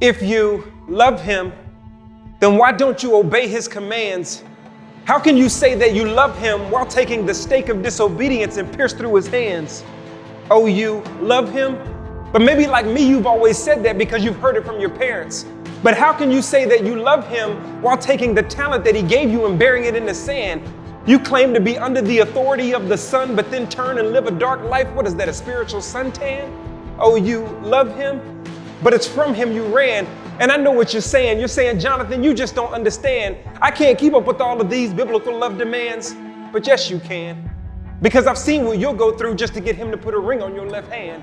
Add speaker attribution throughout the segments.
Speaker 1: If you love him, then why don't you obey his commands? How can you say that you love him while taking the stake of disobedience and pierce through his hands? Oh, you love him? But maybe like me, you've always said that because you've heard it from your parents. But how can you say that you love him while taking the talent that he gave you and burying it in the sand? You claim to be under the authority of the sun, but then turn and live a dark life. What is that, a spiritual suntan? Oh, you love him? But it's from him you ran. And I know what you're saying. You're saying, Jonathan, you just don't understand. I can't keep up with all of these biblical love demands. But yes, you can. Because I've seen what you'll go through just to get him to put a ring on your left hand.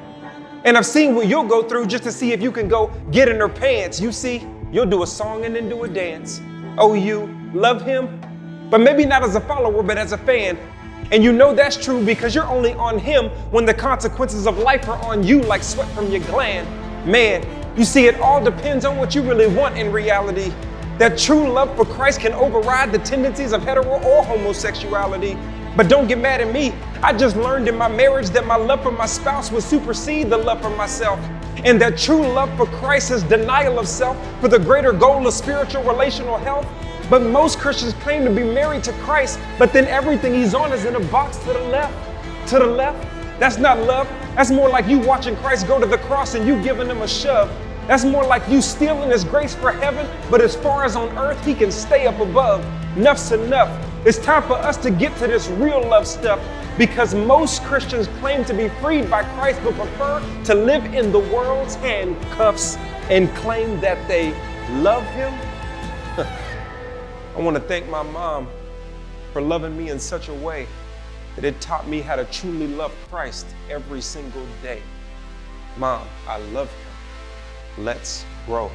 Speaker 1: And I've seen what you'll go through just to see if you can go get in her pants. You see, you'll do a song and then do a dance. Oh, you love him? But maybe not as a follower, but as a fan. And you know that's true because you're only on him when the consequences of life are on you like sweat from your gland. Man, you see, it all depends on what you really want in reality. That true love for Christ can override the tendencies of hetero or homosexuality. But don't get mad at me. I just learned in my marriage that my love for my spouse would supersede the love for myself. And that true love for Christ is denial of self for the greater goal of spiritual relational health. But most Christians claim to be married to Christ, but then everything he's on is in a box to the left. To the left? That's not love. That's more like you watching Christ go to the cross and you giving him a shove. That's more like you stealing his grace for heaven, but as far as on earth, he can stay up above. Enough's enough. It's time for us to get to this real love stuff because most Christians claim to be freed by Christ, but prefer to live in the world's handcuffs and claim that they love him. I want to thank my mom for loving me in such a way that it taught me how to truly love Christ every single day. Mom, I love him. Let's grow.